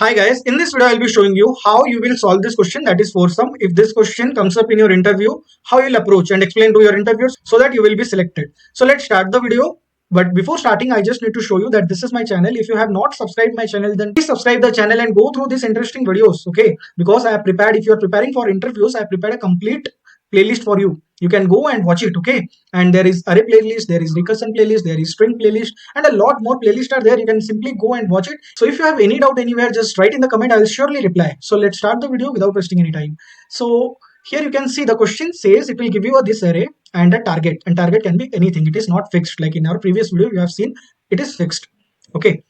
Hi guys, in this video I'll be showing you how you will solve this question, that is for sum. If this question comes up in your interview, how you'll approach and explain to your interviewers so that you will be selected. So let's start the video. But before starting, I just need to show you that this is my channel. If you have not subscribed my channel, then please subscribe the channel and go through these interesting videos, okay? Because I have prepared, if you are preparing for interviews, I have prepared a complete playlist for you. You can go and watch it, okay? And there is array playlist, there is recursion playlist, there is string playlist, and a lot more playlists are there. You can simply go and watch it. So if you have any doubt anywhere, just write in the comment. I will surely reply. So let's start the video without wasting any time. So here you can see the question says it will give you this array and a target, and target can be anything. It is not fixed. Like in our previous video, you have seen it is fixed. Okay.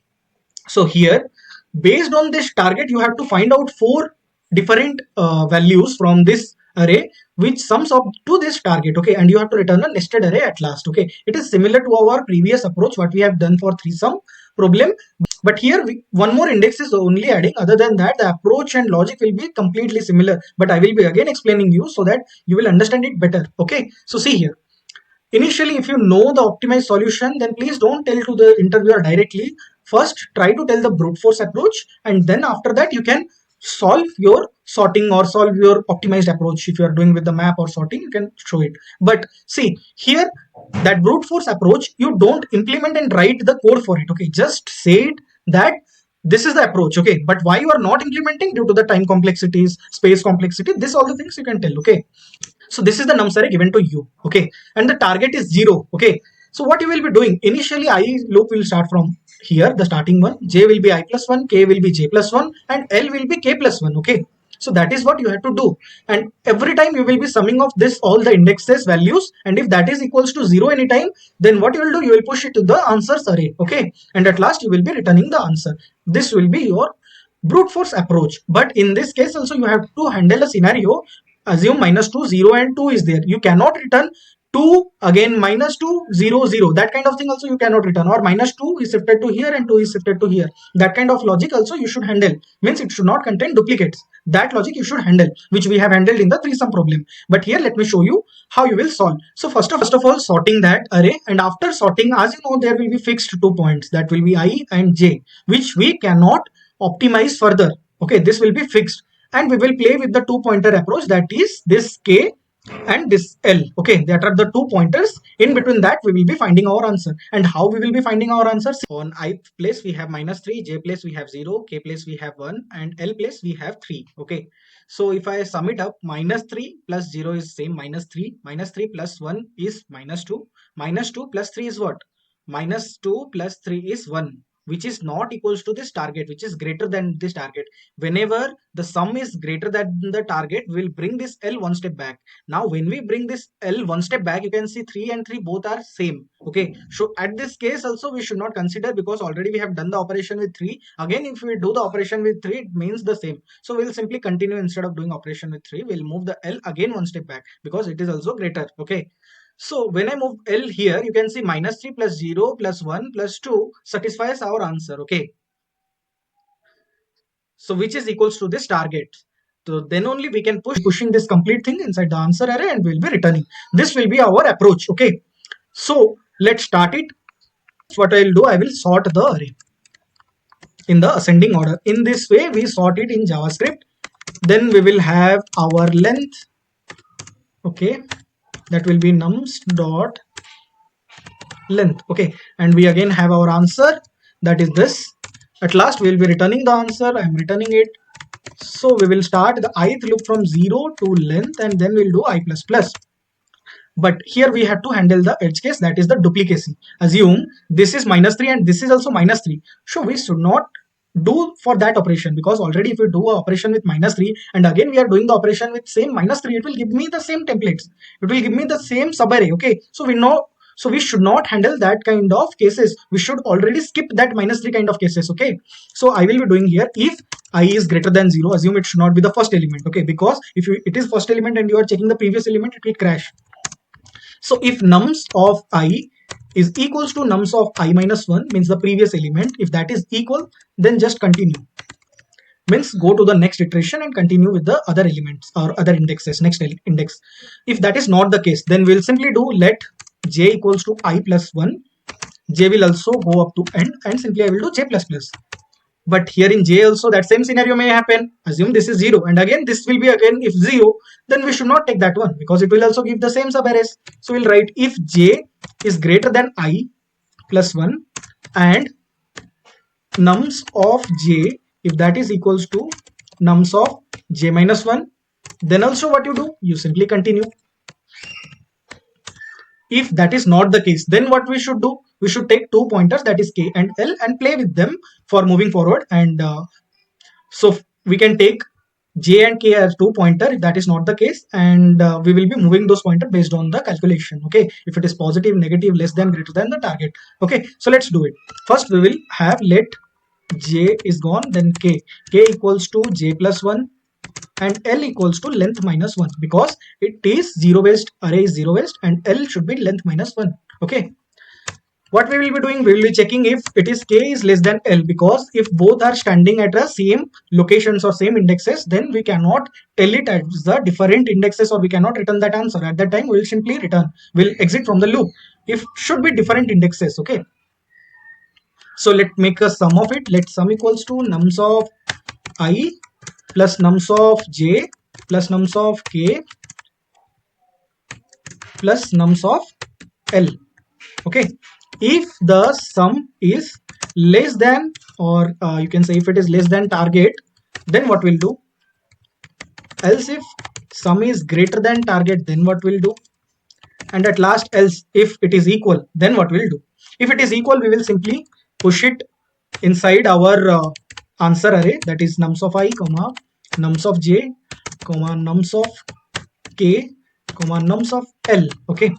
So here, based on this target, you have to find out four different values from this array which sums up to this target, okay, and you have to return a nested array at last. Okay, it is similar to our previous approach what we have done for three sum problem, but here one more index is only adding. Other than that, the approach and logic will be completely similar, but I will be again explaining you so that you will understand it better. Okay, so see here, initially if you know the optimized solution, then please don't tell to the interviewer directly. First try to tell the brute force approach, and then after that you can solve your sorting or solve your optimized approach. If you are doing with the map or sorting, you can show it. But see here, that brute force approach, you don't implement and write the code for it, okay? Just say it that this is the approach, okay? But why you are not implementing? Due to the time complexities, space complexity, this all the things you can tell, okay? So this is the nums array given to you, okay, and the target is 0, okay? So what you will be doing, initially I loop will start from here, the starting one. J will be I plus 1, K will be J plus 1, and L will be K plus 1, okay? So that is what you have to do, and every time you will be summing of this all the indexes values, and if that is equals to 0 anytime, then what you will do, you will push it to the answers array, okay, and at last you will be returning the answer. This will be your brute force approach. But in this case also you have to handle a scenario. Assume -2, 0 and 2 is there. You cannot return 2 again, -2, 0, 0. That kind of thing also you cannot return. Or -2 is shifted to here and 2 is shifted to here. That kind of logic also you should handle. Means it should not contain duplicates. That logic you should handle, which we have handled in the three sum problem. But here let me show you how you will solve. So first of all, sorting that array, and after sorting, as you know, there will be fixed 2 points. That will be I and J, which we cannot optimize further. Okay, this will be fixed, and we will play with the two pointer approach, that is this K and this L. Okay, that are the two pointers. In between that we will be finding our answer. And how we will be finding our answers? On I place we have -3, J place we have 0, K place we have 1, and L place we have 3. Okay, so if I sum it up, -3 plus 0 is same -3, -3 plus 1 is -2, -2 plus 3 is what? -2 plus 3 is 1, which is not equals to this target, which is greater than this target. Whenever the sum is greater than the target, we'll bring this L one step back. Now when we bring this L one step back, you can see 3 and 3 both are same. Okay, so at this case also we should not consider, because already we have done the operation with 3. Again, if we do the operation with 3, it means the same. So we'll simply continue. Instead of doing operation with 3, we'll move the L again one step back, because it is also greater. Okay, so when I move L here, you can see -3 plus 0 plus 1 plus 2 satisfies our answer. Okay, so which is equals to this target. So then only we can pushing this complete thing inside the answer array, and we'll be returning. This will be our approach. Okay, so let's start it. What I'll do, I will sort the array in the ascending order. In this way we sort it in JavaScript. Then we will have our length. Okay, that will be nums dot length. Okay, and we again have our answer, that is this. At last we will be returning the answer. I am returning it. So we will start the ith loop from 0 to length, and then we'll do I plus plus. But here we have to handle the edge case, that is the duplicacy. Assume this is -3 and this is also -3. So we should not do for that operation, because already if we do an operation with -3 and again we are doing the operation with same -3, it will give me the same templates. It will give me the same subarray. Okay, so we know. So we should not handle that kind of cases. We should already skip that -3 kind of cases. Okay, so I will be doing here, if I is greater than 0, assume it should not be the first element. Okay, because if it is first element and you are checking the previous element, it will crash. So if nums of I is equals to nums of I minus 1, means the previous element, if that is equal, then just continue. Means go to the next iteration and continue with the other elements or other indexes, next index. If that is not the case, then we'll simply do let J equals to I plus 1. J will also go up to end, and simply I will do J plus plus. But here in J also that same scenario may happen. Assume this is 0 and again this will be again if 0, then we should not take that one because it will also give the same subarrays. So we'll write if J is greater than I plus 1 and nums of J, if that is equals to nums of J minus 1, then also what you do, you simply continue. If that is not the case, then what we should do, we should take two pointers, that is K and L, and play with them for moving forward. And so we can take J and K as two pointer if that is not the case, and we will be moving those pointer based on the calculation. Okay, if it is positive, negative, less than, greater than the target. Okay, so let's do it. First we will have let J is gone, then K equals to J plus 1 and L equals to length minus 1 because it is zero based, array is zero based, and L should be length minus 1. Okay, what we will be doing, we will be checking if it is K is less than L, because if both are standing at the same locations or same indexes, then we cannot tell it as the different indexes, or we cannot return that answer. At that time we will simply return, we'll exit from the loop if should be different indexes. Okay, so let's make a sum of it. Let sum equals to nums of I plus nums of J plus nums of K plus nums of L. Okay, if the sum is less than, or you can say if it is less than target, then what we'll do, else if sum is greater than target, then what we'll do, and at last else if it is equal, then what we'll do. If it is equal, we will simply push it inside our answer array, that is nums of I comma nums of J comma nums of K comma nums of L. Okay,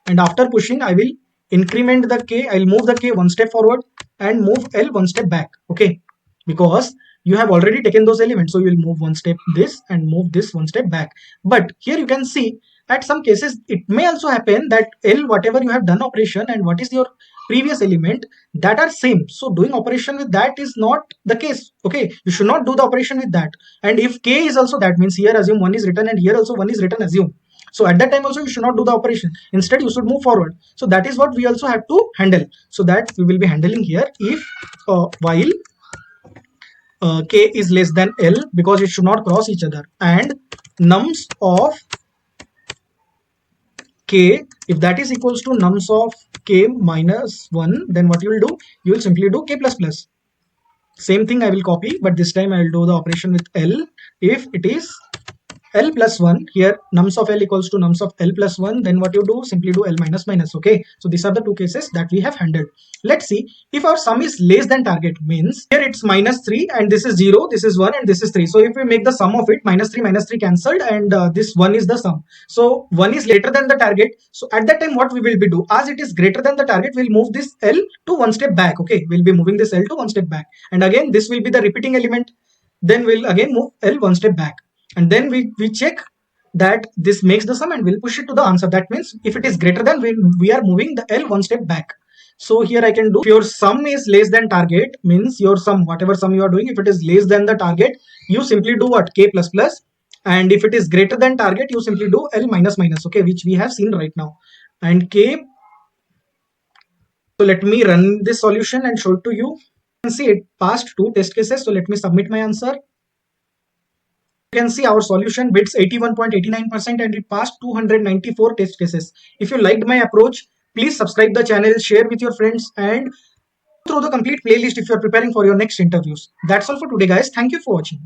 and after pushing I will increment the K, I'll move the K one step forward and move L one step back. Okay, because you have already taken those elements, so you will move one step this and move this one step back. But here you can see at some cases it may also happen that L, whatever you have done operation and what is your previous element, that are same, so doing operation with that is not the case. Okay, you should not do the operation with that. And if K is also, that means here assume 1 is written and here also 1 is written, assume. So at that time also you should not do the operation, instead you should move forward. So that is what we also have to handle. So that we will be handling here if while K is less than L, because it should not cross each other, and nums of K, if that is equals to nums of K minus 1, then what you will do, you will simply do K plus plus. Same thing I will copy, but this time I will do the operation with L. If it is L plus 1, here nums of L equals to nums of L plus 1, then what you do, simply do L minus minus. Okay, so these are the two cases that we have handled. Let's see if our sum is less than target, means here it's minus 3 and this is 0, this is 1 and this is 3. So if we make the sum of it, minus 3 cancelled, and this 1 is the sum. So 1 is greater than the target. So at that time what we will be do, as it is greater than the target, we'll move this L to one step back. Okay, we'll be moving this L to one step back, and again this will be the repeating element. Then we'll again move L one step back, and then we check that this makes the sum and we'll push it to the answer. That means if it is greater than, we are moving the L one step back. So here I can do, if your sum is less than target, means your sum, whatever sum you are doing, if it is less than the target, you simply do what, K plus plus, and if it is greater than target, you simply do L minus minus. Okay, which we have seen right now. And K, so let me run this solution and show it to you. You can see it passed 2 test cases. So let me submit my answer. You can see our solution beats 81.89% and it passed 294 test cases. If you liked my approach, please subscribe the channel, share with your friends, and go through the complete playlist if you are preparing for your next interviews. That's all for today, guys. Thank you for watching.